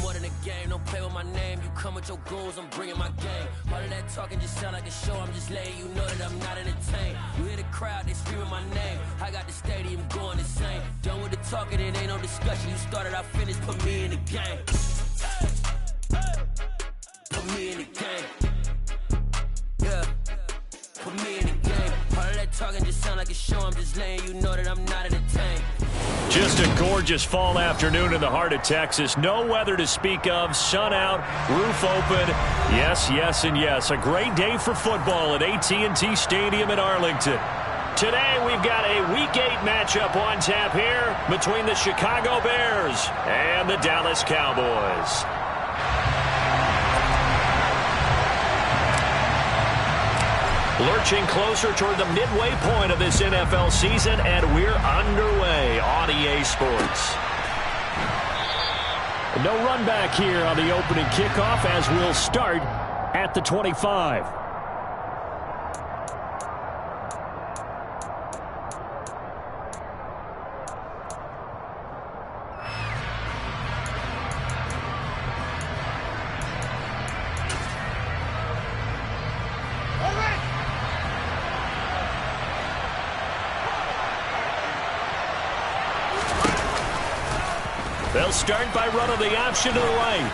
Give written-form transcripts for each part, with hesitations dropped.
More than a game, don't play with my name. You come with your goons, I'm bringing my game. All of that talking just sound like a show. I'm just letting you know that I'm not entertained. You hear the crowd, they screaming my name. I got the stadium going insane. Done with the talking, it ain't no discussion. You started, I finished, put me in the game. Put me in the game. Yeah, put me in the game. All of that talking just sound like a show. I'm just letting you know that I'm not entertained. Just a gorgeous fall afternoon in the heart of Texas. No weather to speak of. Sun out, roof open. Yes, yes, and yes. A great day for football at AT&T Stadium in Arlington. Today we've got a Week 8 matchup on tap here between the Chicago Bears and the Dallas Cowboys. Lurching closer toward the midway point of this NFL season, and we're underway on EA Sports. No run back here on the opening kickoff as we'll start at the 25. They'll start by running the option to the right.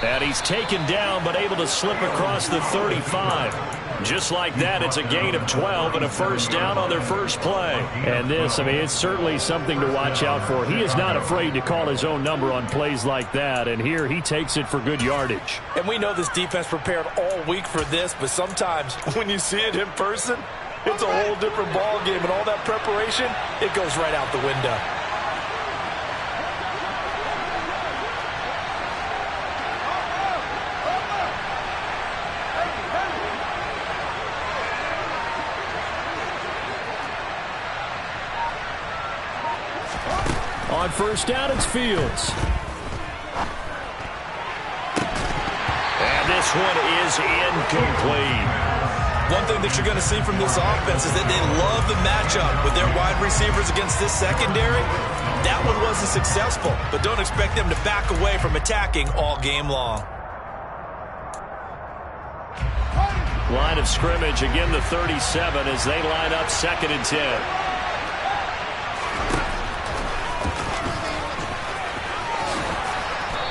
And he's taken down but able to slip across the 35. Just like that, it's a gain of 12 and a first down on their first play. And this, I mean, it's certainly something to watch out for. He is not afraid to call his own number on plays like that. And here he takes it for good yardage. And we know this defense prepared all week for this, but sometimes when you see it in person, it's a whole different ball game. And all that preparation, it goes right out the window. On first down, it's Fields. And this one is incomplete. One thing that you're going to see from this offense is that they love the matchup with their wide receivers against this secondary. That one wasn't successful, but don't expect them to back away from attacking all game long. Line of scrimmage, again the 37 as they line up 2nd and 10.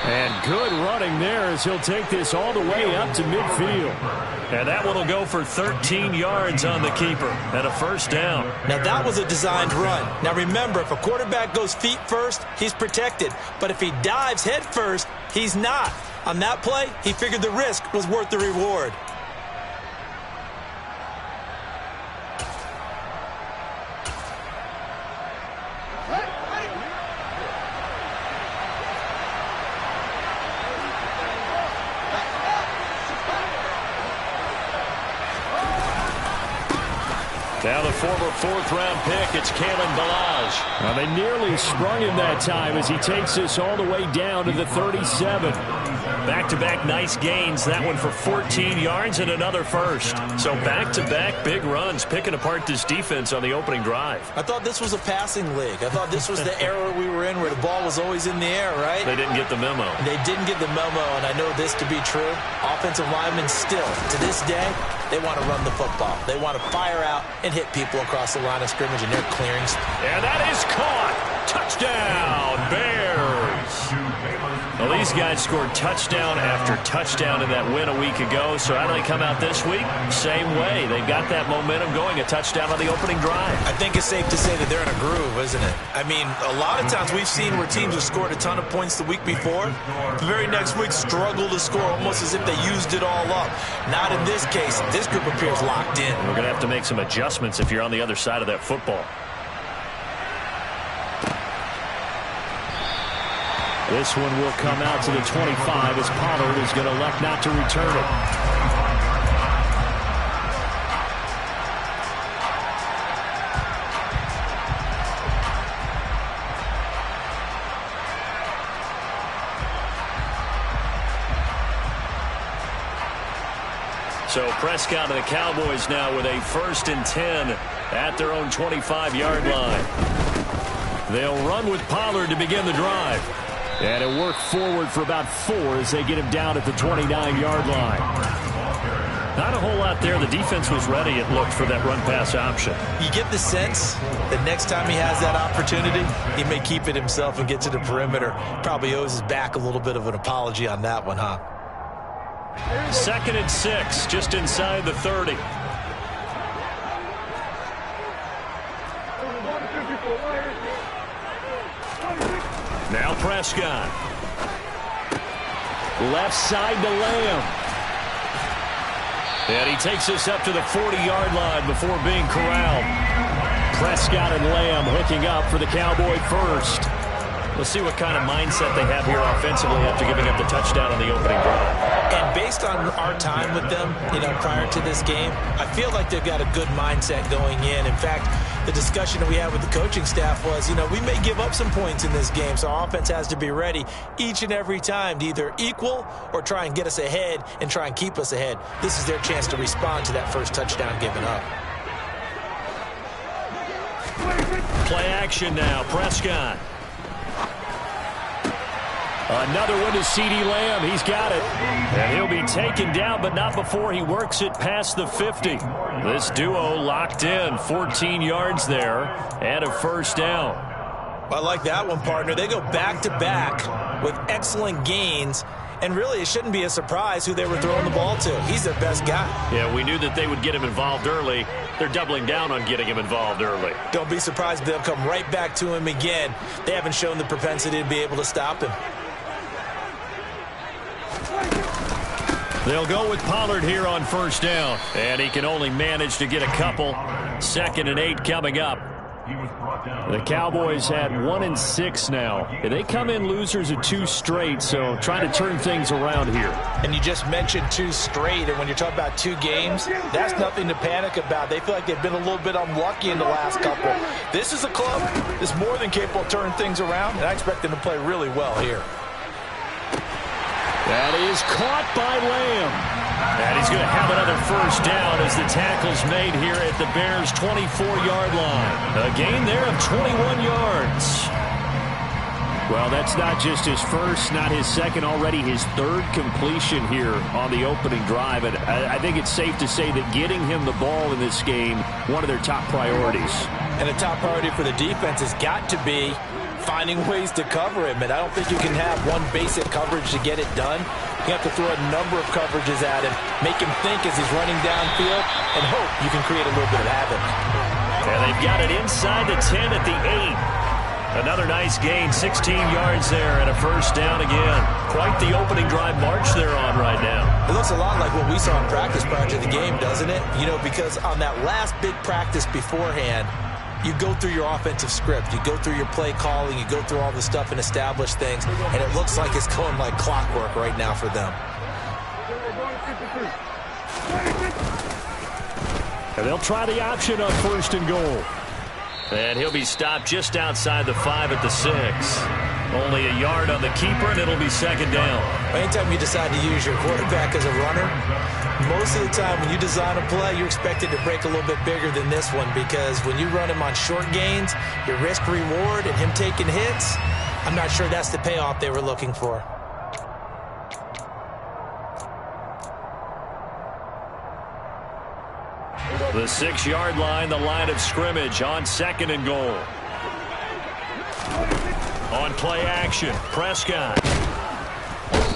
And good running there as he'll take this all the way up to midfield. And that one will go for 13 yards on the keeper and a first down. Now that was a designed run. Now remember, if a quarterback goes feet first, he's protected. But if he dives head first, he's not. On that play, he figured the risk was worth the reward. Now the former 4th-round pick, it's Kalen Ballage. Well, they nearly sprung him that time as he takes this all the way down to the 37. Back-to-back nice gains. That one for 14 yards and another first. So back-to-back big runs, picking apart this defense on the opening drive. I thought this was a passing league. I thought this was the era we were in where the ball was always in the air, right? They didn't get the memo. They didn't get the memo, and I know this to be true. Offensive linemen still, to this day, they want to run the football. They want to fire out and hit people across the line of scrimmage, and they're clearing. And that is caught. Touchdown, Bears. Well, these guys scored touchdown after touchdown in that win a week ago. So how do they come out this week? Same way. They got that momentum going, a touchdown on the opening drive. I think it's safe to say that they're in a groove, isn't it? I mean, a lot of times we've seen where teams have scored a ton of points the week before. The very next week struggle to score almost as if they used it all up. Not in this case. This group appears locked in. We're going to have to make some adjustments if you're on the other side of that football. This one will come out to the 25 as Pollard is going to elect not to return it. So Prescott and the Cowboys now with a 1st and 10 at their own 25-yard line. They'll run with Pollard to begin the drive. And it worked forward for about 4 as they get him down at the 29-yard line. Not a whole lot there. The defense was ready, it looked, for that run-pass option. You get the sense that next time he has that opportunity, he may keep it himself and get to the perimeter. Probably owes his back a little bit of an apology on that one, huh? 2nd and 6, just inside the 30. Now Prescott. Left side to Lamb. And he takes us up to the 40-yard line before being corralled. Prescott and Lamb hooking up for the Cowboy first. We'll see what kind of mindset they have here offensively after giving up the touchdown on the opening drive. And based on our time with them, prior to this game, I feel like they've got a good mindset going in. In fact, the discussion that we had with the coaching staff was, we may give up some points in this game, so our offense has to be ready each and every time to either equal or try and get us ahead and try and keep us ahead. This is their chance to respond to that first touchdown given up. Play action now, Prescott. Another one to CeeDee Lamb. He's got it. And he'll be taken down, but not before he works it past the 50. This duo locked in. 14 yards there and a 1st down. I like that one, partner. They go back-to-back with excellent gains. And really, it shouldn't be a surprise who they were throwing the ball to. He's their best guy. Yeah, we knew that they would get him involved early. They're doubling down on getting him involved early. Don't be surprised if they'll come right back to him again. They haven't shown the propensity to be able to stop him. They'll go with Pollard here on 1st down. And he can only manage to get a couple. 2nd and 8 coming up. The Cowboys had 1 and 6 now. They come in losers of 2 straight, so trying to turn things around here. And you just mentioned 2 straight, and when you're talking about 2 games, that's nothing to panic about. They feel like they've been a little bit unlucky in the last couple. This is a club that's more than capable of turning things around, and I expect them to play really well here. That is caught by Lamb. And he's going to have another 1st down as the tackle's made here at the Bears' 24-yard line. A gain there of 21 yards. Well, that's not just his first, not his second, already his 3rd completion here on the opening drive. And I think it's safe to say that getting him the ball in this game, one of their top priorities. And a top priority for the defense has got to be finding ways to cover him, and I don't think you can have one basic coverage to get it done. You have to throw a number of coverages at him, make him think as he's running downfield, and hope you can create a little bit of havoc. And they've got it inside the 10 at the 8. Another nice gain, 16 yards there, and a 1st down again. Quite the opening drive march they're on right now. It looks a lot like what we saw in practice prior to the game, doesn't it? Because on that last big practice beforehand, you go through your offensive script, you go through your play calling, you go through all the stuff and establish things, and it looks like it's going like clockwork right now for them. And they'll try the option on 1st and goal. And he'll be stopped just outside the 5 at the 6. Only a yard on the keeper, and it'll be 2nd down. Anytime you decide to use your quarterback as a runner, most of the time when you design a play, you're expected to break a little bit bigger than this one, because when you run him on short gains, your risk-reward and him taking hits, I'm not sure that's the payoff they were looking for. The 6-yard line, the line of scrimmage on 2nd and goal. On play action, Prescott.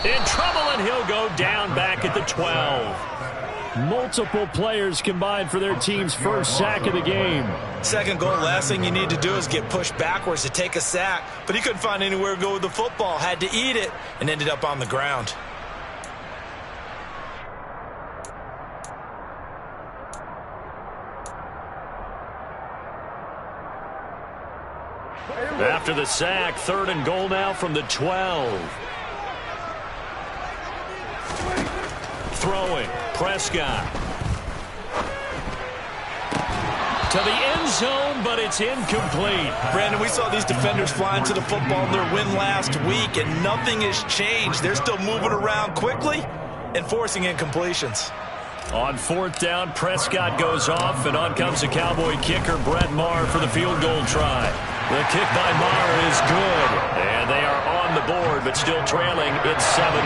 In trouble, and he'll go down back at the 12. Multiple players combined for their team's 1st sack of the game. 2nd goal, last thing you need to do is get pushed backwards to take a sack. But he couldn't find anywhere to go with the football, had to eat it, and ended up on the ground. After the sack, 3rd and goal now from the 12. Throwing, Prescott. To the end zone, but it's incomplete. Brandon, we saw these defenders flying to the football in their win last week, and nothing has changed. They're still moving around quickly and forcing incompletions. On 4th down, Prescott goes off, and on comes the Cowboy kicker, Brett Maher, for the field goal try. The kick by Maher is good, and they are on the board, but still trailing. It's 7-3.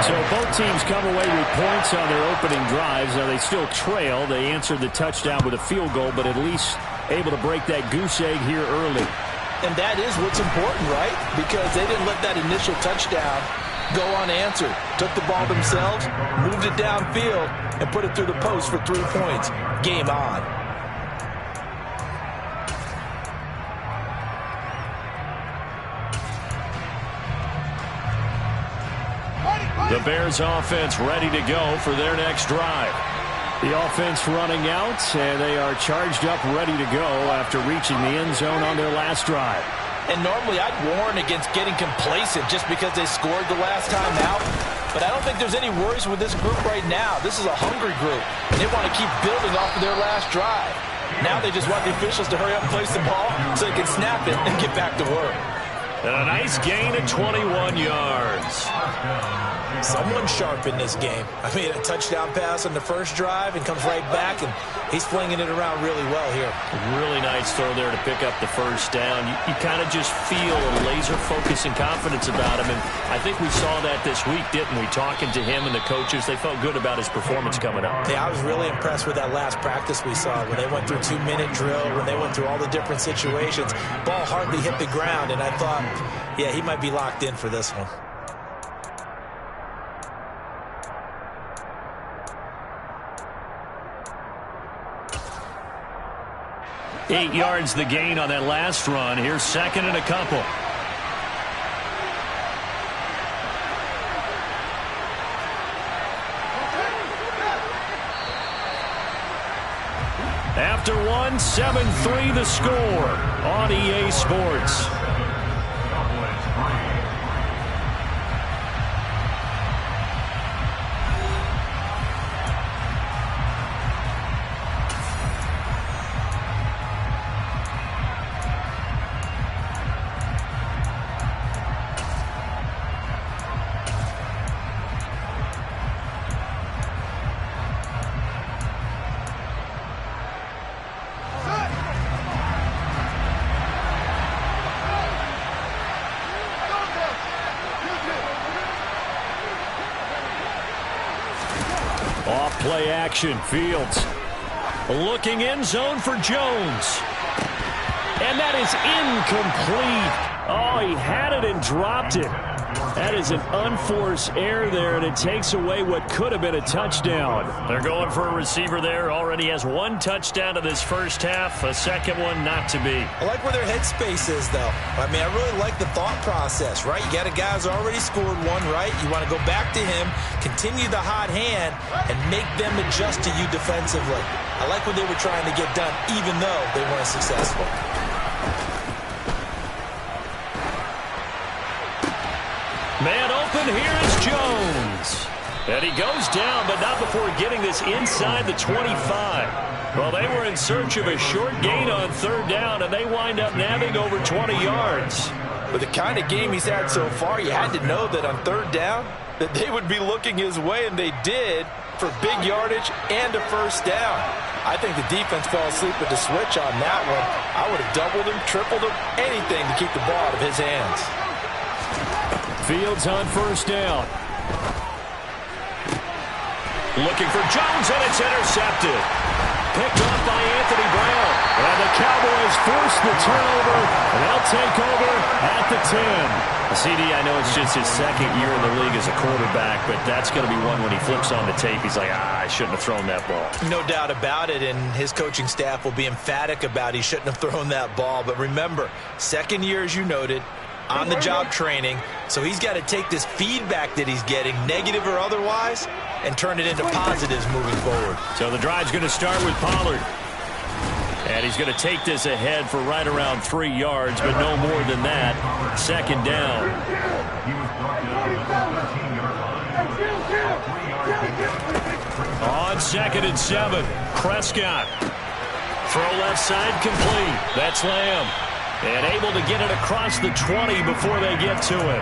So both teams come away with points on their opening drives. Now they still trail. They answered the touchdown with a field goal, but at least able to break that goose egg here early. And that is what's important, right? Because they didn't let that initial touchdown go unanswered. Took the ball themselves, moved it downfield, and put it through the post for 3 points. Game on. The Bears offense ready to go for their next drive. The offense running out, and they are charged up, ready to go after reaching the end zone on their last drive. And normally I'd warn against getting complacent just because they scored the last time out. But I don't think there's any worries with this group right now. This is a hungry group, and they want to keep building off of their last drive. Now they just want the officials to hurry up and place the ball so they can snap it and get back to work. And a nice gain of 21 yards. Someone sharp in this game. I mean, a touchdown pass on the first drive and comes right back, and he's flinging it around really well here. Really nice throw there to pick up the first down. You kind of just feel a laser focus and confidence about him, and I think we saw that this week, didn't we? Talking to him and the coaches, they felt good about his performance coming up. Yeah, I was really impressed with that last practice we saw when they went through 2-minute drill, when they went through all the different situations. Ball hardly hit the ground, and I thought, yeah, he might be locked in for this one. 8 yards the gain on that last run. Here's 2nd and a couple. After 1, 7-3 the score on EA Sports. Off-play action, Fields. Looking end zone for Jones. And that is incomplete. Oh, he had it and dropped it. That is an unforced error there, and it takes away what could have been a touchdown. They're going for a receiver there. Already has 1 touchdown in this first half. A second one not to be. I like where their headspace is, though. I mean, I really like the thought process, right? You got a guy who's already scored 1, right? You want to go back to him, continue the hot hand, and make them adjust to you defensively. I like what they were trying to get done, even though they weren't successful. Man open, here is Jones. And he goes down, but not before getting this inside the 25. Well, they were in search of a short gain on 3rd down, and they wind up nabbing over 20 yards. With the kind of game he's had so far, you had to know that on 3rd down, that they would be looking his way, and they did, for big yardage and a first down. I think the defense fell asleep with the switch on that one. I would have doubled him, tripled him, anything to keep the ball out of his hands. Fields on 1st down. Looking for Jones, and it's intercepted. Picked off by Anthony Brown. And the Cowboys force the turnover, and they'll take over at the 10. CD, I know it's just his 2nd year in the league as a quarterback, but that's going to be one when he flips on the tape. He's like, I shouldn't have thrown that ball. No doubt about it, and his coaching staff will be emphatic about he shouldn't have thrown that ball. But remember, 2nd year, as you noted, on-the-job training, so he's got to take this feedback that he's getting, negative or otherwise, and turn it into positives moving forward. So the drive's going to start with Pollard. And he's going to take this ahead for right around 3 yards, but no more than that. Second down. On 2nd and 7, Prescott. Throw left side complete. That's Lamb. And able to get it across the 20 before they get to it.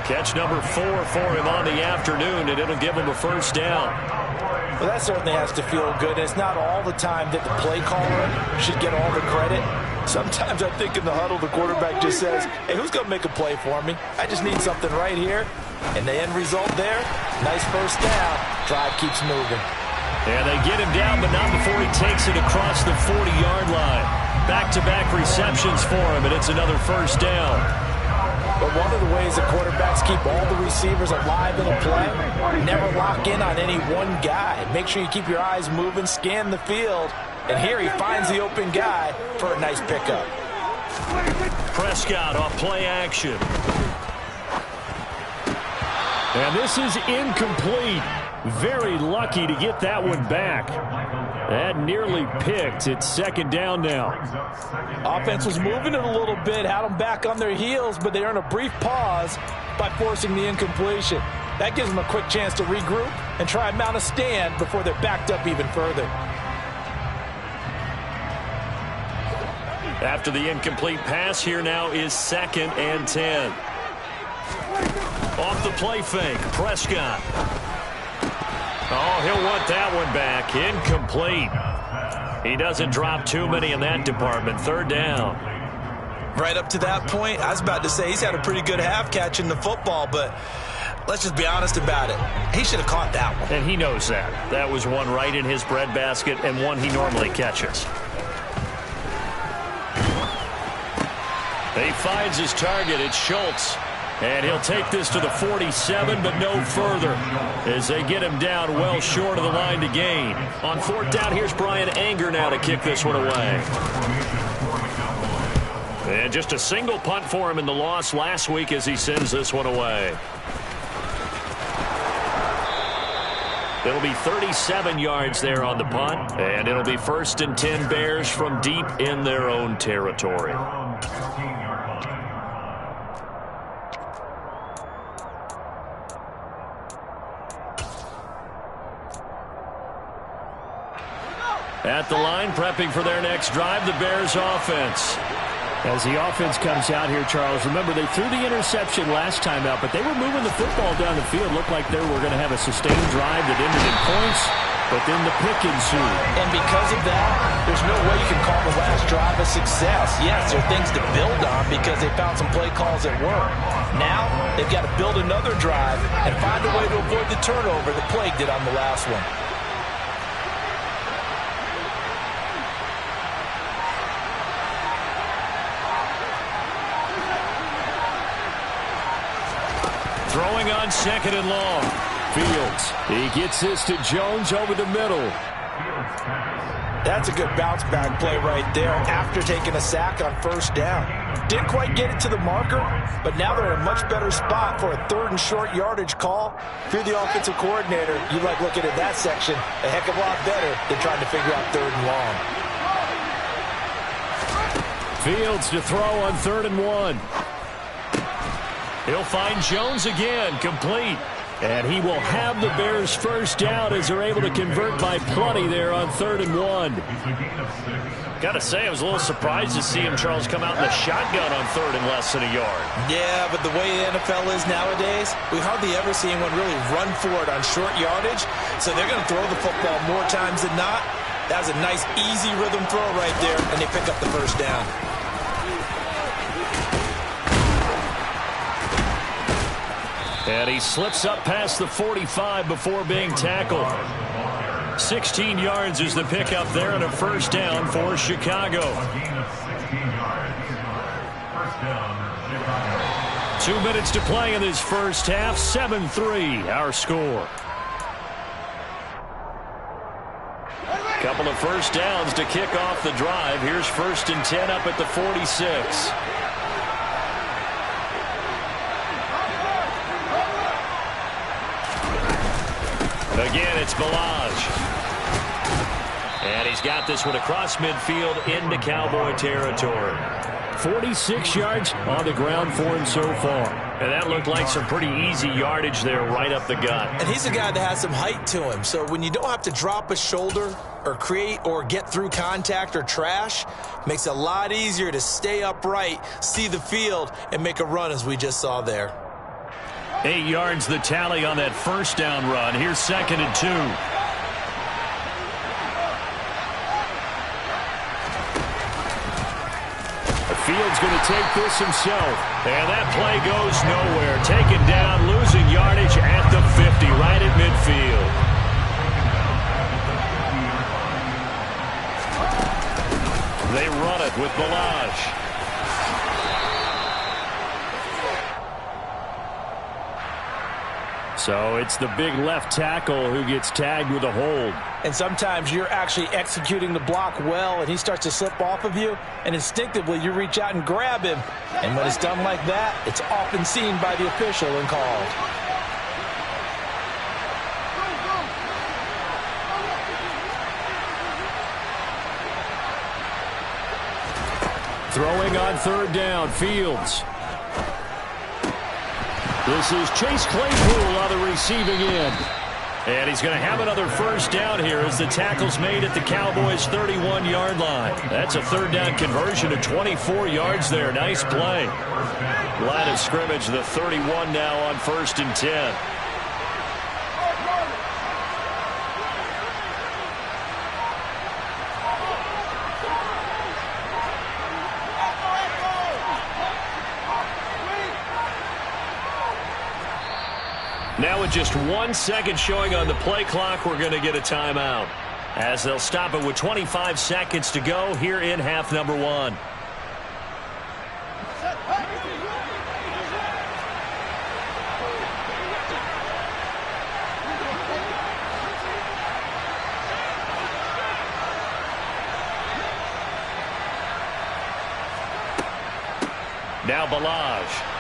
Catch number 4 for him on the afternoon, and it'll give him a first down. Well, that certainly has to feel good. It's not all the time that the play caller should get all the credit. Sometimes I think in the huddle, the quarterback just says, hey, who's going to make a play for me? I just need something right here. And the end result there, nice first down. Drive keeps moving. And they get him down, but not before he takes it across the 40-yard line. Back-to-back receptions for him, and it's another first down. But one of the ways that quarterbacks keep all the receivers alive in a play, never lock in on any one guy. Make sure you keep your eyes moving, scan the field. And here he finds the open guy for a nice pickup. Prescott off play action. And this is incomplete. Very lucky to get that one back. That nearly picked. It's second down now. Offense was moving it a little bit, had them back on their heels, but they earn a brief pause by forcing the incompletion. That gives them a quick chance to regroup and try and mount a stand before they're backed up even further. After the incomplete pass, here now is 2nd and 10. Off the play fake, Prescott. Oh, he'll want that one back. Incomplete. He doesn't drop too many in that department. Third down. Right up to that point, I was about to say he's had a pretty good half catching the football, but let's just be honest about it. He should have caught that one. And he knows that. That was one right in his breadbasket and one he normally catches. He finds his target. It's Schultz. And he'll take this to the 47, but no further as they get him down well short of the line to gain. On 4th down, here's Brian Anger now to kick this one away. And just a single punt for him in the loss last week as he sends this one away. It'll be 37 yards there on the punt, and it'll be 1st and 10 Bears from deep in their own territory. At the line, prepping for their next drive, the Bears offense. As the offense comes out here, Charles, remember they threw the interception last time out, but they were moving the football down the field. Looked like they were going to have a sustained drive that ended in points, but then the pick ensued. And because of that, there's no way you can call the last drive a success. Yes, there are things to build on because they found some play calls that work. Now, they've got to build another drive and find a way to avoid the turnover that plagued it on the last one. Throwing on 2nd and long. Fields. He gets this to Jones over the middle. That's a good bounce back play right there after taking a sack on 1st down. Didn't quite get it to the marker, but now they're in a much better spot for a 3rd and short yardage call. If you're the offensive coordinator, you like looking at that section a heck of a lot better than trying to figure out 3rd and long. Fields to throw on 3rd and 1. He'll find Jones again, complete. And he will have the Bears first down as they're able to convert by plenty there on 3rd and 1. Got to say, I was a little surprised to see him, Charles, come out in the shotgun on 3rd and less than a yard. Yeah, but the way the NFL is nowadays, we hardly ever see anyone really run for it on short yardage. So they're going to throw the football more times than not. That was a nice, easy rhythm throw right there, and they pick up the first down. And he slips up past the 45 before being tackled. 16 yards is the pickup there and a first down for Chicago. 2 minutes to play in this first half. 7-3 our score. Couple of first downs to kick off the drive. Here's 1st and 10 up at the 46. Again, it's Balaj. And he's got this one across midfield into Cowboy territory. 46 yards on the ground for him so far. And that looked like some pretty easy yardage there right up the gut. And he's a guy that has some height to him. So when you don't have to drop a shoulder or create or get through contact or trash, makes it a lot easier to stay upright, see the field, and make a run as we just saw there. 8 yards the tally on that first down run. Here's 2nd and 2. Fields going to take this himself. And that play goes nowhere. Taken down, losing yardage at the 50, right at midfield. They run it with Balaj. So it's the big left tackle who gets tagged with a hold. And sometimes you're actually executing the block well, and he starts to slip off of you, and instinctively you reach out and grab him. And when it's done like that, it's often seen by the official and called. Throwing on 3rd down, Fields. This is Chase Claypool on the receiving end. And he's going to have another first down here as the tackle's made at the Cowboys' 31-yard line. That's a 3rd down conversion of 24 yards there. Nice play. Line of scrimmage, the 31 now on 1st and 10. Now with just 1 second showing on the play clock, we're going to get a timeout, as they'll stop it with 25 seconds to go here in half number 1. Now Balaj.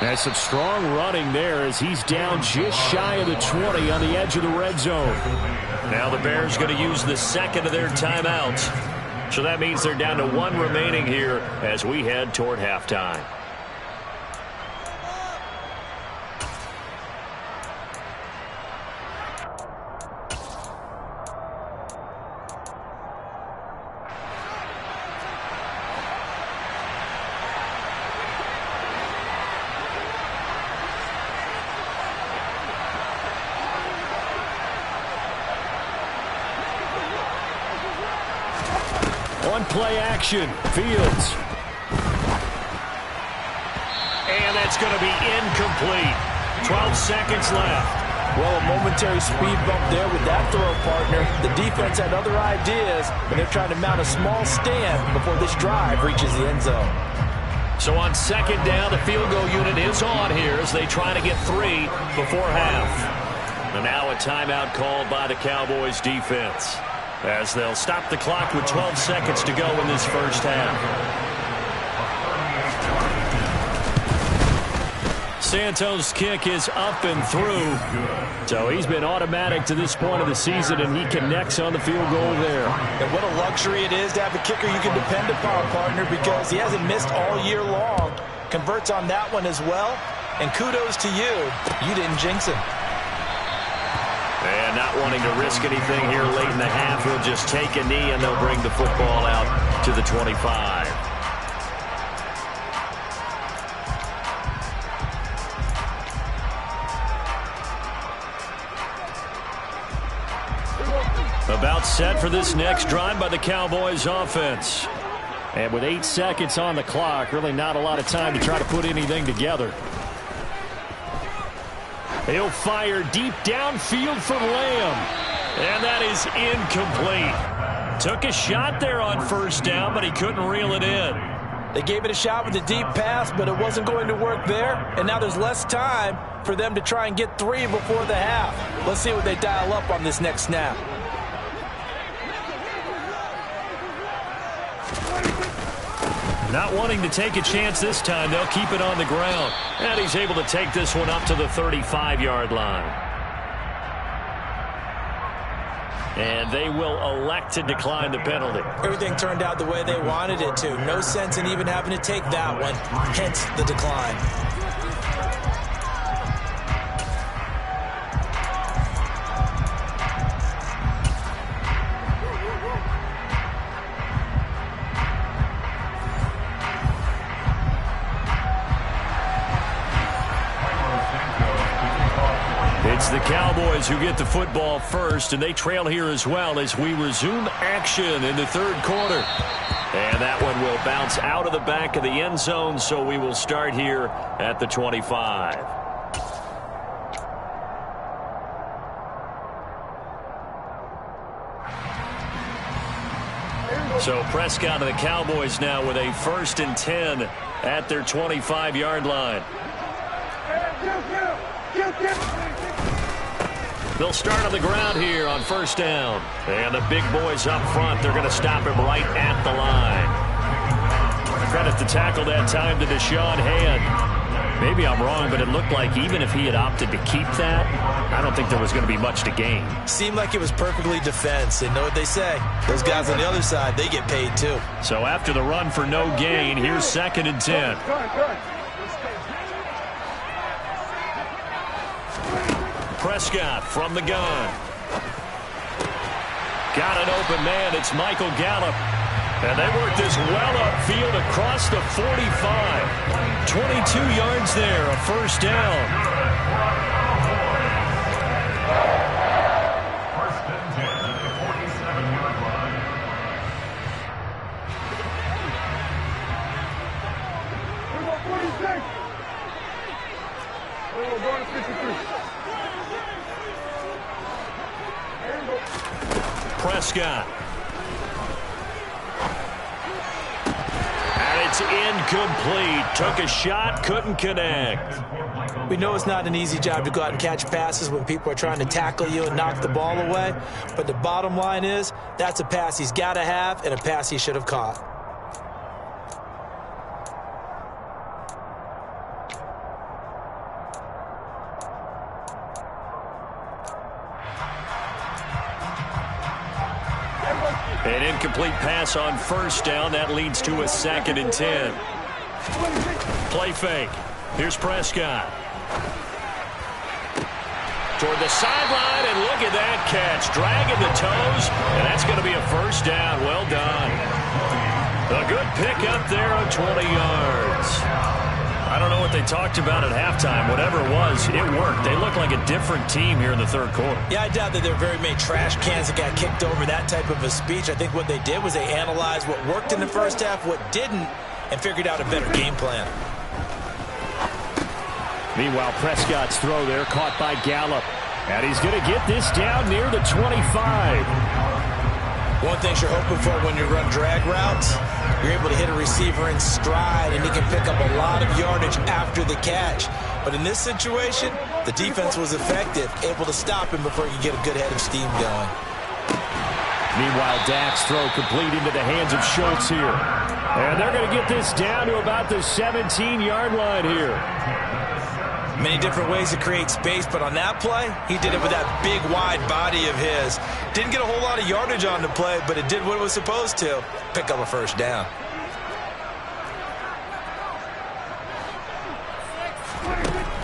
That's some strong running there as he's down just shy of the 20 on the edge of the red zone. Now the Bears going to use the 2nd of their timeouts. So that means they're down to 1 remaining here as we head toward halftime. Play action, Fields. And that's going to be incomplete. 12 seconds left. Well, a momentary speed bump there with that throw, partner. The defense had other ideas, and they're trying to mount a small stand before this drive reaches the end zone. So on 2nd down, the field goal unit is on here as they try to get 3 before half. And now a timeout called by the Cowboys defense, as they'll stop the clock with 12 seconds to go in this first half. Santos' kick is up and through. So he's been automatic to this point of the season, and he connects on the field goal there. And what a luxury it is to have a kicker you can depend upon, partner, because he hasn't missed all year long. Converts on that one as well. And kudos to you. You didn't jinx him. And not wanting to risk anything here late in the half, he'll just take a knee and they'll bring the football out to the 25. About set for this next drive by the Cowboys offense. And with 8 seconds on the clock, really not a lot of time to try to put anything together. He'll fire deep downfield for Lamb. And that is incomplete. Took a shot there on first down, but he couldn't reel it in. They gave it a shot with a deep pass, but it wasn't going to work there. And now there's less time for them to try and get 3 before the half. Let's see what they dial up on this next snap. Not wanting to take a chance this time, they'll keep it on the ground. And he's able to take this one up to the 35-yard line. And they will elect to decline the penalty. Everything turned out the way they wanted it to. No sense in even having to take that one, hence the decline. It's the Cowboys who get the football first, and they trail here as well as we resume action in the third quarter. And that one will bounce out of the back of the end zone, so we will start here at the 25. So Prescott and the Cowboys now with a 1st and 10 at their 25-yard line. They'll start on the ground here on 1st down. And the big boys up front, they're going to stop him right at the line. Credit the tackle that time to Deshaun Hand. Maybe I'm wrong, but it looked like even if he had opted to keep that, I don't think there was going to be much to gain. Seemed like it was perfectly defense. And know what they say. Those guys on the other side, they get paid too. So after the run for no gain, here's 2nd and 10. Prescott from the gun. Got an open man. It's Michael Gallup. And they work this well upfield across the 45. 22 yards there, a 1st down. 1st and 10 at the 47-yard line. Going to 53. Prescott. And it's incomplete. Took a shot, couldn't connect. We know it's not an easy job to go out and catch passes when people are trying to tackle you and knock the ball away. But the bottom line is, that's a pass he's got to have and a pass he should have caught. An incomplete pass on 1st down. That leads to a 2nd and 10. Play fake. Here's Prescott. Toward the sideline, and look at that catch. Dragging the toes, and that's going to be a 1st down. Well done. A good pickup there of 20 yards. I don't know what they talked about at halftime. Whatever it was, it worked. They look like a different team here in the third quarter. Yeah, I doubt that there are very many trash cans that got kicked over that type of a speech. I think what they did was they analyzed what worked in the first half, what didn't, and figured out a better game plan. Meanwhile, Prescott's throw there caught by Gallup. And he's going to get this down near the 25. One thing you're hoping for when you run drag routes, you're able to hit a receiver in stride, and he can pick up a lot of yardage after the catch. But in this situation, the defense was effective, able to stop him before he could get a good head of steam going. Meanwhile, Dak's throw complete into the hands of Schultz here. And they're going to get this down to about the 17-yard line here. Many different ways to create space, but on that play, he did it with that big, wide body of his. Didn't get a whole lot of yardage on the play, but it did what it was supposed to. Pick up a 1st down.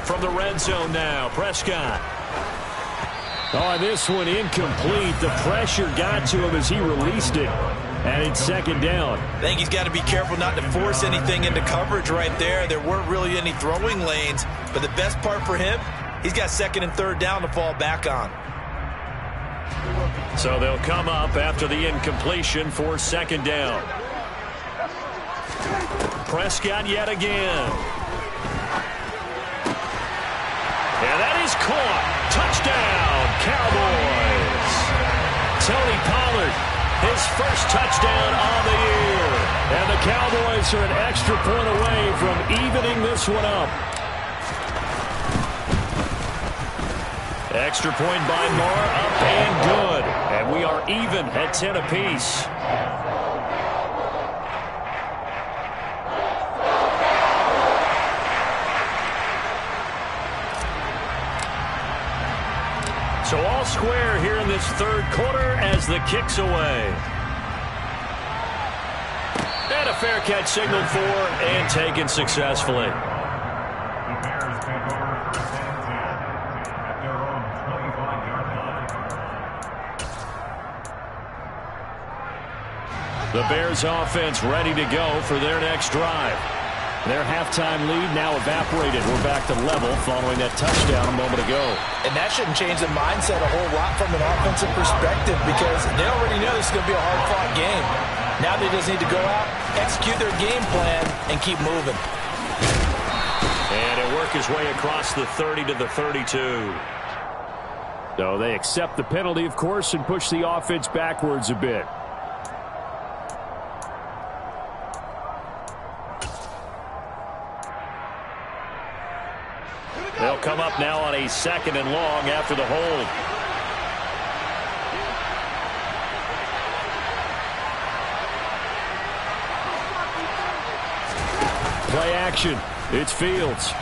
From the red zone now, Prescott. Oh, this one incomplete. The pressure got to him as he released it. And it's 2nd down. I think he's got to be careful not to force anything into coverage right there. There weren't really any throwing lanes. But the best part for him, he's got 2nd and 3rd down to fall back on. So they'll come up after the incompletion for 2nd down. Prescott yet again. And that is caught. Touchdown, Cowboys. Tony Pollard, his 1st touchdown on the year. And the Cowboys are an extra point away from evening this one up. Extra point by Moore, up and good. And we are even at 10 apiece. So all square here in this third quarter as the kick's away. And a fair catch signaled for and taken successfully. The Bears take over 10-10 at their own 25-yard line. The Bears offense ready to go for their next drive. Their halftime lead now evaporated. We're back to level following that touchdown a moment ago. And that shouldn't change the mindset a whole lot from an offensive perspective because they already know this is going to be a hard-fought game. Now they just need to go out, execute their game plan, and keep moving. And he'll work his way across the 30 to the 32. So they accept the penalty, of course, and push the offense backwards a bit. They'll come up now on a 2nd and long after the hold. Play action. It's Fields.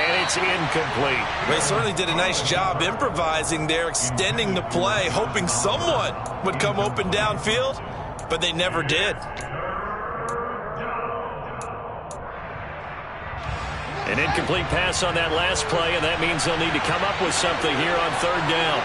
And it's incomplete. They certainly did a nice job improvising there, extending the play, hoping someone would come open downfield, but they never did. An incomplete pass on that last play, and that means they'll need to come up with something here on 3rd down.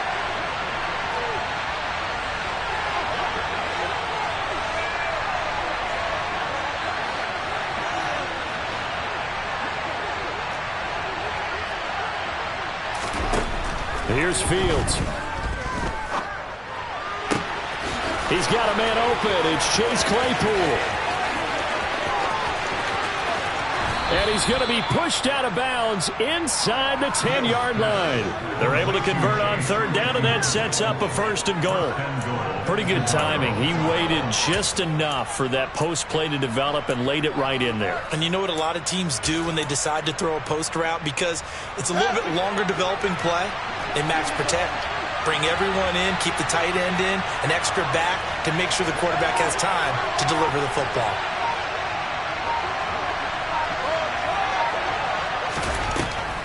Here's Fields. He's got a man open. It's Chase Claypool. And he's going to be pushed out of bounds inside the 10-yard line. They're able to convert on 3rd down, and that sets up a 1st and goal. Pretty good timing. He waited just enough for that post play to develop and laid it right in there. And you know what a lot of teams do when they decide to throw a post route? Because it's a little bit longer developing play. They max protect. Bring everyone in, keep the tight end in, an extra back to make sure the quarterback has time to deliver the football.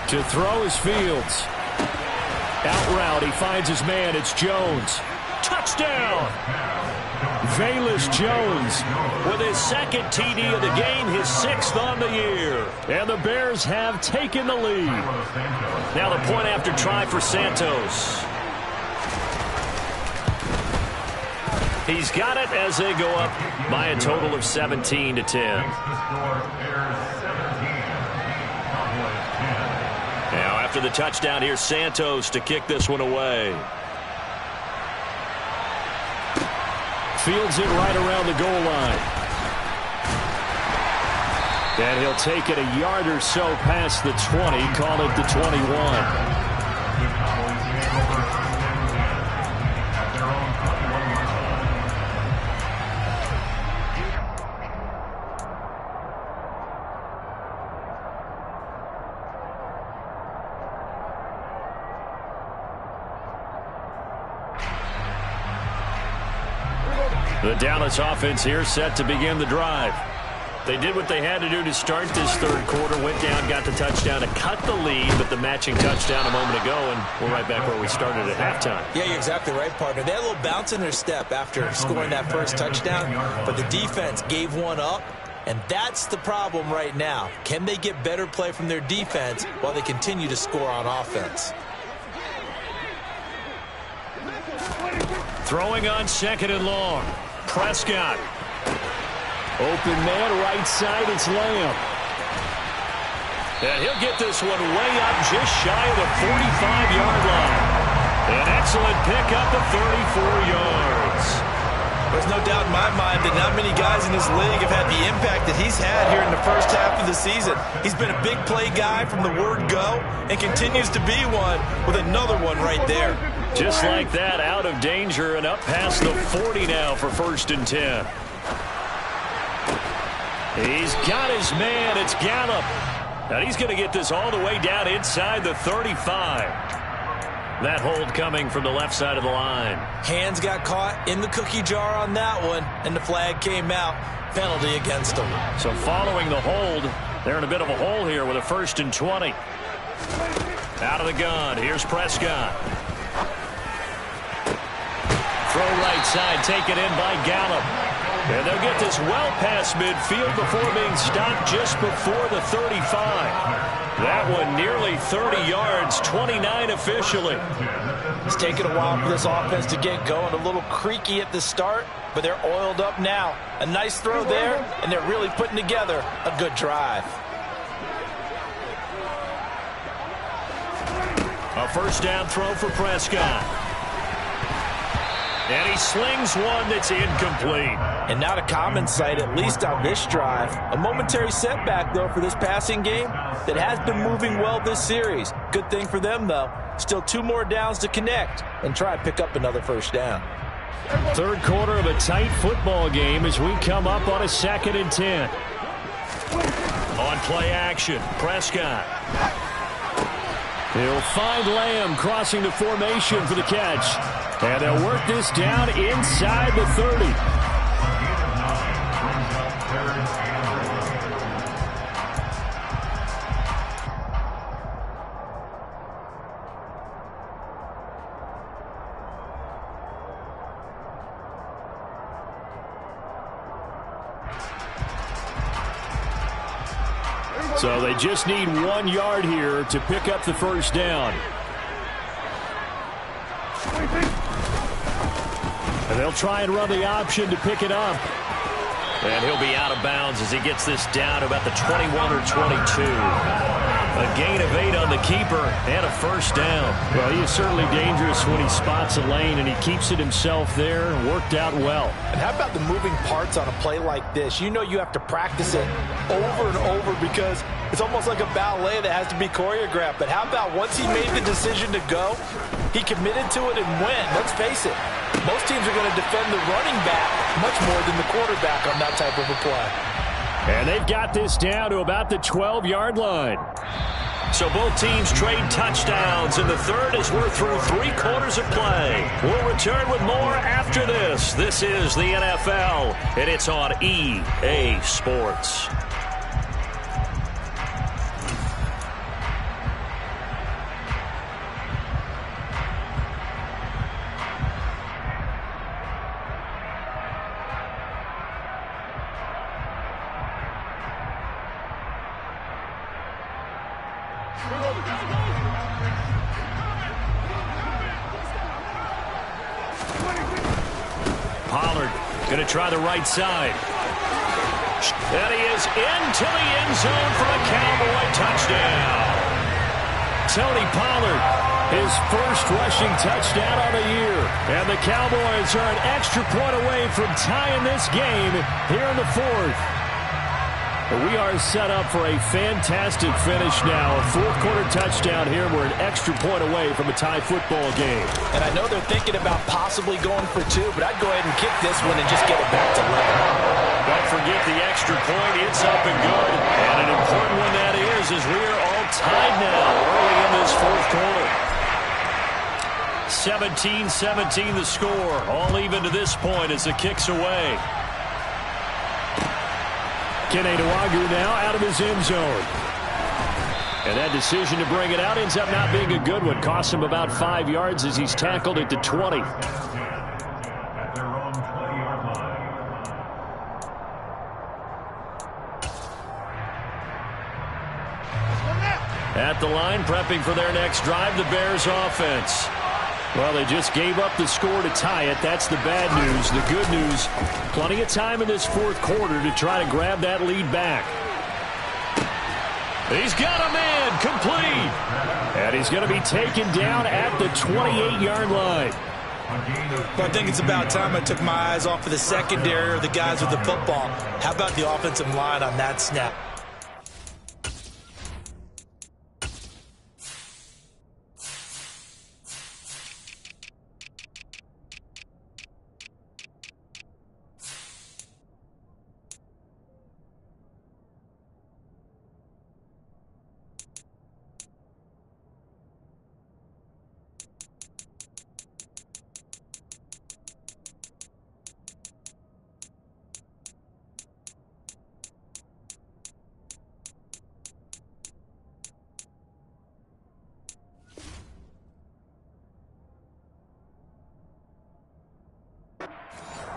To throw is Fields. Out route, he finds his man. It's Jones. Touchdown! Velus Jones with his 2nd TD of the game, his 6th on the year. And the Bears have taken the lead. Now the point after try for Santos. He's got it as they go up by a total of 17 to 10. Now after the touchdown, here's Santos to kick this one away. Fields it right around the goal line. And he'll take it a yard or so past the 20, call it the 21. The Dallas offense here set to begin the drive. They did what they had to do to start this 3rd quarter, went down, got the touchdown to cut the lead, but the matching touchdown a moment ago, and we're right back where we started at halftime. Yeah, you're exactly right, partner. They had a little bounce in their step after scoring that first touchdown, but the defense gave one up, and that's the problem right now. Can they get better play from their defense while they continue to score on offense? Throwing on 2nd and long. Prescott. Open man, right side, it's Lamb. And he'll get this one way up just shy of the 45-yard line. An excellent pickup of 34 yards. There's no doubt in my mind that not many guys in this league have had the impact that he's had here in the first half of the season. He's been a big play guy from the word go and continues to be one with another one right there. Just like that, out of danger and up past the 40 now for 1st and 10. He's got his man. It's Gallup. And he's going to get this all the way down inside the 35. That hold coming from the left side of the line. Hands got caught in the cookie jar on that one, and the flag came out. Penalty against him. So following the hold, they're in a bit of a hole here with a 1st and 20. Out of the gun. Here's Prescott. right side, taken in by Gallup. And they'll get this well past midfield before being stopped just before the 35. That one nearly 30 yards, 29 officially. It's taken a while for this offense to get going. A little creaky at the start, but they're oiled up now. A nice throw there, and they're really putting together a good drive. A first down throw for Prescott. And he slings one that's incomplete. And not a common sight, at least on this drive. A momentary setback, though, for this passing game that has been moving well this series. Good thing for them, though. Still 2 more downs to connect and try to pick up another first down. Third quarter of a tight football game as we come up on a 2nd and 10. On play action, Prescott. He'll find Lamb crossing the formation for the catch. And they'll work this down inside the 30. So they just need 1 yard here to pick up the first down. And they'll try and run the option to pick it up. And he'll be out of bounds as he gets this down to about the 21 or 22. A gain of 8 on the keeper and a first down. Well, he is certainly dangerous when he spots a lane, and he keeps it himself there. Worked out well. And how about the moving parts on a play like this? You know you have to practice it over and over because it's almost like a ballet that has to be choreographed. But how about once he made the decision to go, he committed to it and went. Let's face it, most teams are going to defend the running back much more than the quarterback on that type of a play. And they've got this down to about the 12-yard line. So both teams trade touchdowns in the third as we're through 3 quarters of play. We'll return with more after this. This is the NFL, and it's on EA Sports. Pollard going to try the right side. And he is into the end zone for a Cowboy touchdown. Tony Pollard, his first rushing touchdown of the year. And the Cowboys are an extra point away from tying this game here in the fourth. We are set up for a fantastic finish now. A fourth-quarter touchdown here. We're an extra point away from a tie football game. And I know they're thinking about possibly going for 2, but I'd go ahead and kick this one and just get it back to level. Don't forget the extra point. It's up and good. And an important one that is, as we are all tied now early in this fourth quarter. 17-17 the score. All even to this point as the kick's away. Kene Nwangwu now out of his end zone. And that decision to bring it out ends up not being a good one. Costs him about 5 yards as he's tackled at the 20. At their own 20-yard line. At the line, prepping for their next drive, the Bears offense. Well, they just gave up the score to tie it. That's the bad news. The good news, plenty of time in this fourth quarter to try to grab that lead back. He's got a man complete. And he's going to be taken down at the 28-yard line. Well, I think it's about time I took my eyes off of the secondary or the guys with the football. How about the offensive line on that snap?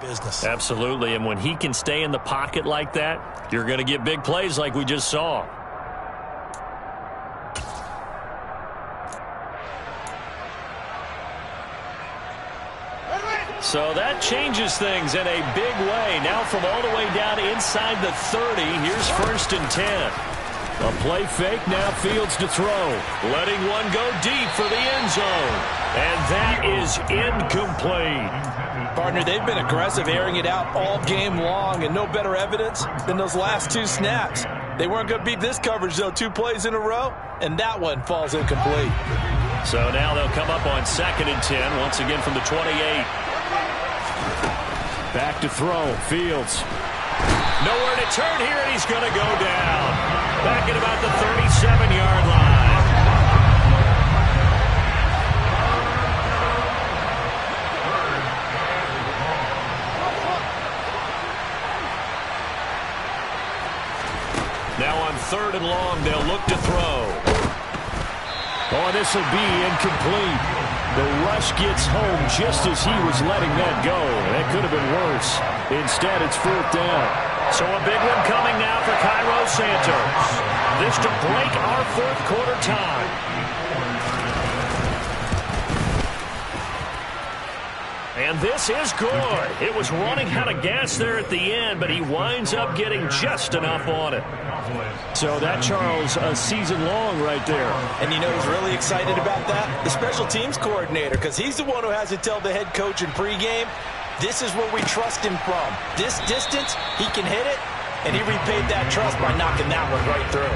business. Absolutely, and when he can stay in the pocket like that, you're going to get big plays like we just saw. So that changes things in a big way. Now from all the way down inside the 30, here's 1st and 10. A play fake, now Fields to throw. Letting one go deep for the end zone. And that is incomplete. Partner, they've been aggressive, airing it out all game long, and no better evidence than those last 2 snaps. They weren't going to beat this coverage, though, 2 plays in a row, and that one falls incomplete. So now they'll come up on 2nd and 10, once again from the 28. Back to throw, Fields. Nowhere to turn here, and he's going to go down. Back at about the 37-yard line. Now on 3rd and long, they'll look to throw. Oh, this will be incomplete. The rush gets home just as he was letting that go. That could have been worse. Instead, it's 4th down. So a big one coming now for Cairo Santos. This to break our 4th quarter tie. And this is good. It was running out of gas there at the end, but he winds up getting just enough on it. So that, Charles, a season long right there. And you know who's really excited about that? The special teams coordinator, because he's the one who has to tell the head coach in pregame, this is where we trust him from. This distance, he can hit it, and he repaid that trust by knocking that one right through.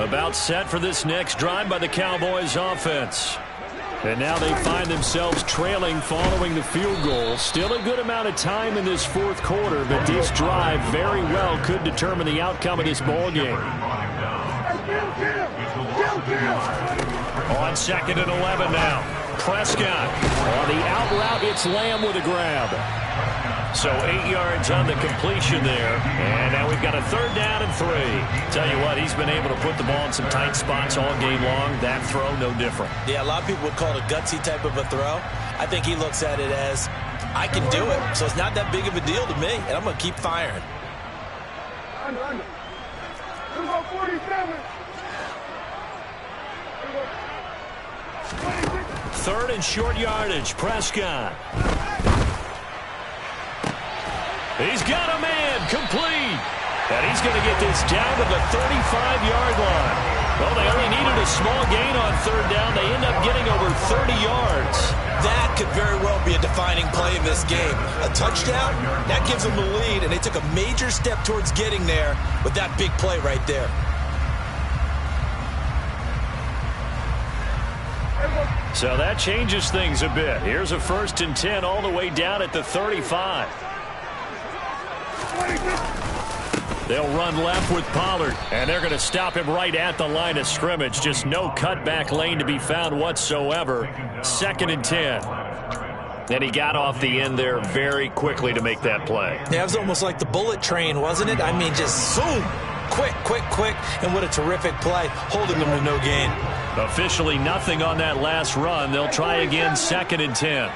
About set for this next drive by the Cowboys offense. And now they find themselves trailing following the field goal. Still a good amount of time in this 4th quarter, but this drive very well could determine the outcome of this ball game. On 2nd and 11 now. Prescott. On the out route, it's Lamb with a grab. So 8 yards on the completion there. And now we've got a 3rd down and 3. Tell you what, he's been able to put the ball in some tight spots all game long. That throw, no different. Yeah, a lot of people would call it a gutsy type of a throw. I think he looks at it as, I can do it, so it's not that big of a deal to me, and I'm going to keep firing. Under. 47. 3rd and short yardage, Prescott. He's got a man, complete. And he's going to get this down to the 35-yard line. Well, they only needed a small gain on 3rd down. They end up getting over 30 yards. That could very well be a defining play in this game. A touchdown, that gives them the lead, and they took a major step towards getting there with that big play right there. So that changes things a bit. Here's a 1st and 10 all the way down at the 35. They'll run left with Pollard, and they're going to stop him right at the line of scrimmage. Just no cutback lane to be found whatsoever. 2nd and 10. And he got off the end there very quickly to make that play. Yeah, it was almost like the bullet train, wasn't it? I mean, just zoom. Quick, and what a terrific play, holding them to no gain. Officially nothing on that last run. They'll try again, 2nd and 10.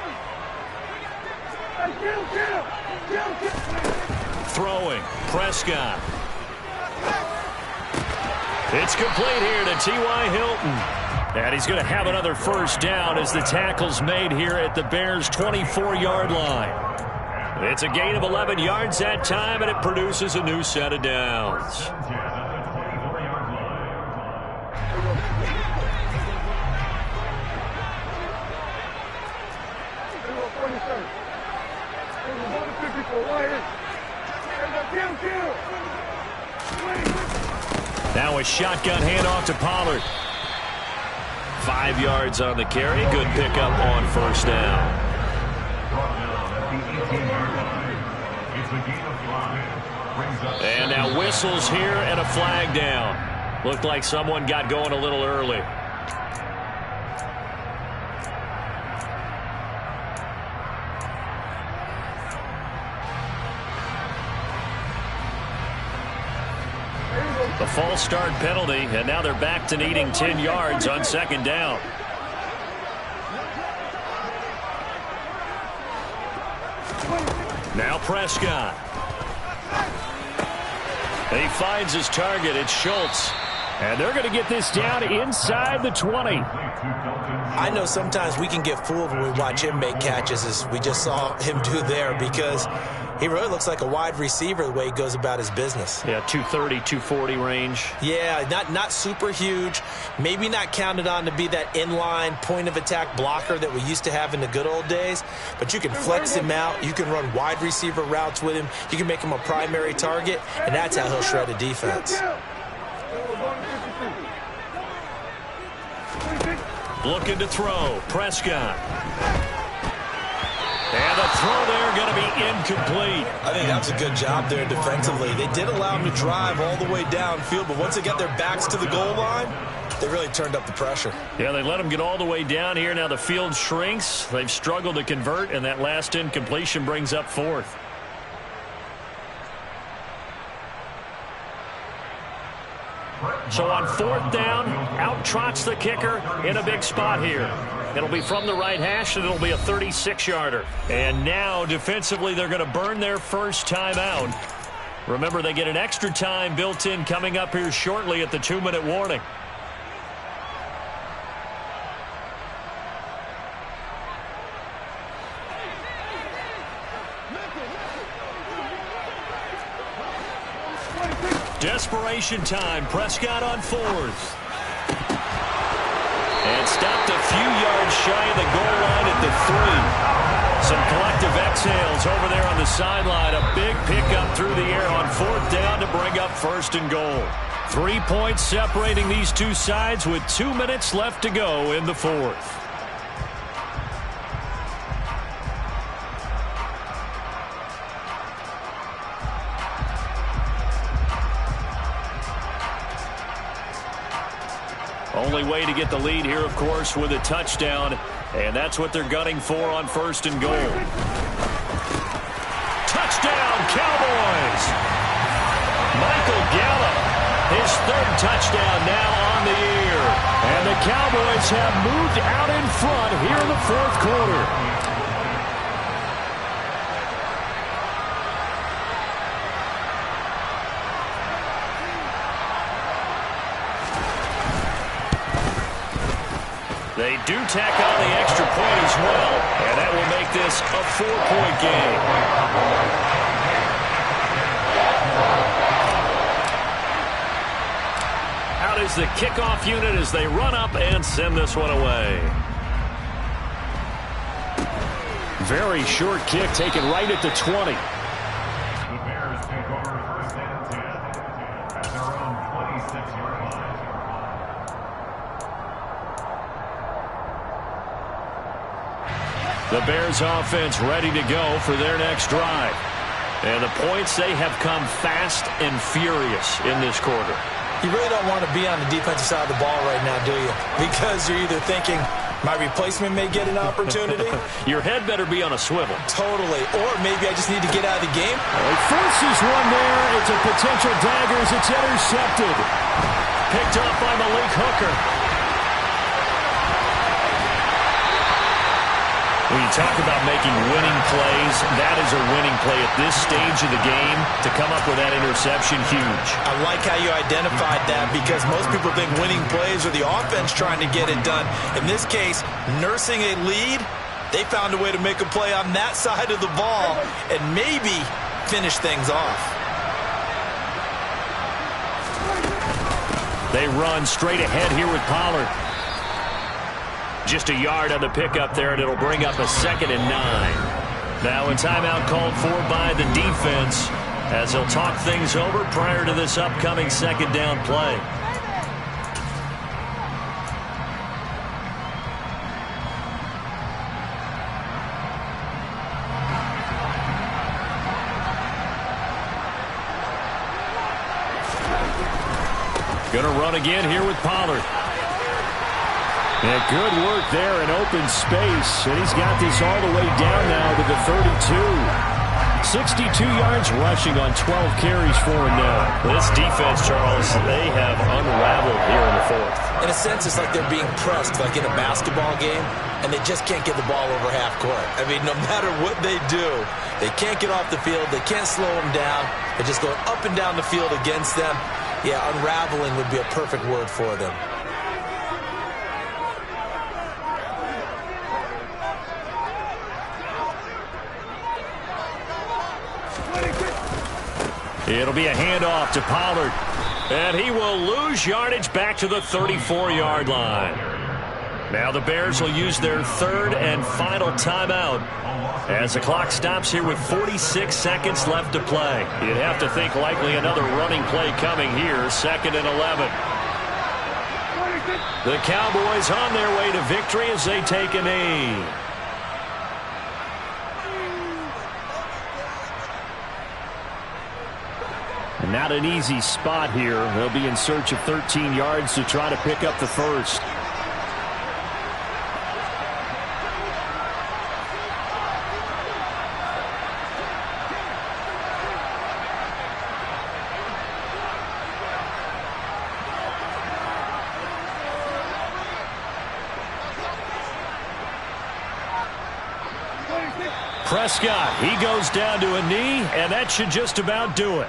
Throwing, Prescott. It's complete here to T.Y. Hilton. And he's going to have another 1st down as the tackle's made here at the Bears' 24-yard line. It's a gain of 11 yards that time, and it produces a new set of downs. Now a shotgun handoff to Pollard. 5 yards on the carry. Good pickup on 1st down. And now whistles here and a flag down. Looked like someone got going a little early. The false start penalty, and now they're back to needing 10 yards on second down. Now Prescott. He finds his target. It's Schultz. And they're going to get this down inside the 20. I know sometimes we can get fooled when we watch him make catches, as we just saw him do there, because he really looks like a wide receiver the way he goes about his business. Yeah, 230, 240 range. Yeah, not super huge. Maybe not counted on to be that inline point-of-attack blocker that we used to have in the good old days. But you can flex him out. You can run wide receiver routes with him. You can make him a primary target, and that's how he'll shred a defense. Looking to throw. Prescott. And the throw there going to be incomplete. I think that was a good job there defensively. They did allow him to drive all the way downfield, but once they got their backs to the goal line, they really turned up the pressure. Yeah, they let him get all the way down here. Now the field shrinks. They've struggled to convert, and that last incompletion brings up fourth. So on fourth down, out trots the kicker in a big spot here. It'll be from the right hash, and it'll be a 36-yarder. And now, defensively, they're going to burn their first time out. Remember, they get an extra time built in coming up here shortly at the 2-minute warning. Desperation time. Prescott on fourth. And stopped a few yards shy of the goal line at the 3. Some collective exhales over there on the sideline. A big pickup through the air on fourth down to bring up first and goal. 3 points separating these two sides with 2 minutes left to go in the fourth. Only way to get the lead here, of course, with a touchdown, and that's what they're gunning for on first and goal. Touchdown, Cowboys! Michael Gallup, his third touchdown now on the year. And the Cowboys have moved out in front here in the fourth quarter. They do tack on the extra point as well, and that will make this a 4-point game. Out is the kickoff unit as they run up and send this one away. Very short kick taken right at the 20. The Bears take over first and 10 at their own 26-yard line. The Bears offense ready to go for their next drive. And the points, they have come fast and furious in this quarter. You really don't want to be on the defensive side of the ball right now, do you? Because you're either thinking, my replacement may get an opportunity. Your head better be on a swivel. Totally. Or maybe I just need to get out of the game. He forces one there. It's a potential dagger as it's intercepted. Picked off by Malik Hooker. When you talk about making winning plays, that is a winning play at this stage of the game. To come up with that interception, huge. I like how you identified that, because most people think winning plays are the offense trying to get it done. In this case, nursing a lead, they found a way to make a play on that side of the ball and maybe finish things off. They run straight ahead here with Pollard. Just a yard on the pickup there, and it'll bring up a 2nd and 9. Now a timeout called for by the defense as they'll talk things over prior to this upcoming second down play. Going to run again here with Pollard. And good work there in open space. And he's got this all the way down now to the 32. 62 yards rushing on 12 carries for him now. This defense, Charles, they have unraveled here in the fourth. In a sense, it's like they're being pressed like in a basketball game, and they just can't get the ball over half court. I mean, no matter what they do, they can't get off the field. They can't slow them down. They're just going up and down the field against them. Yeah, unraveling would be a perfect word for them. It'll be a handoff to Pollard. And he will lose yardage back to the 34-yard line. Now the Bears will use their third and final timeout as the clock stops here with 46 seconds left to play. You'd have to think likely another running play coming here, 2nd and 11. The Cowboys on their way to victory as they take a knee. Not an easy spot here. They'll be in search of 13 yards to try to pick up the first. Prescott, he goes down to a knee, and that should just about do it.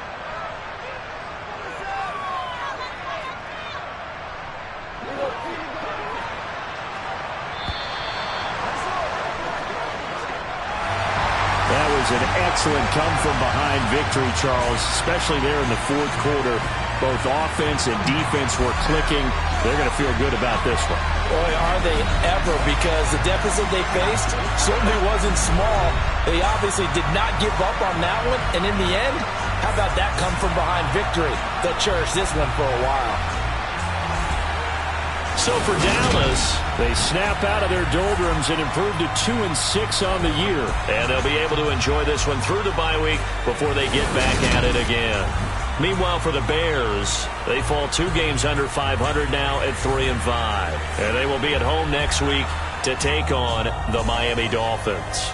An excellent come-from-behind victory, Charles, especially there in the fourth quarter. Both offense and defense were clicking. They're going to feel good about this one. Boy, are they ever, because the deficit they faced certainly wasn't small. They obviously did not give up on that one, and in the end, how about that come-from-behind victory? They'll cherish this one for a while. So for Dallas, they snap out of their doldrums and improve to 2-6 on the year. And they'll be able to enjoy this one through the bye week before they get back at it again. Meanwhile, for the Bears, they fall 2 games under 500 now at 3-5. And they will be at home next week to take on the Miami Dolphins.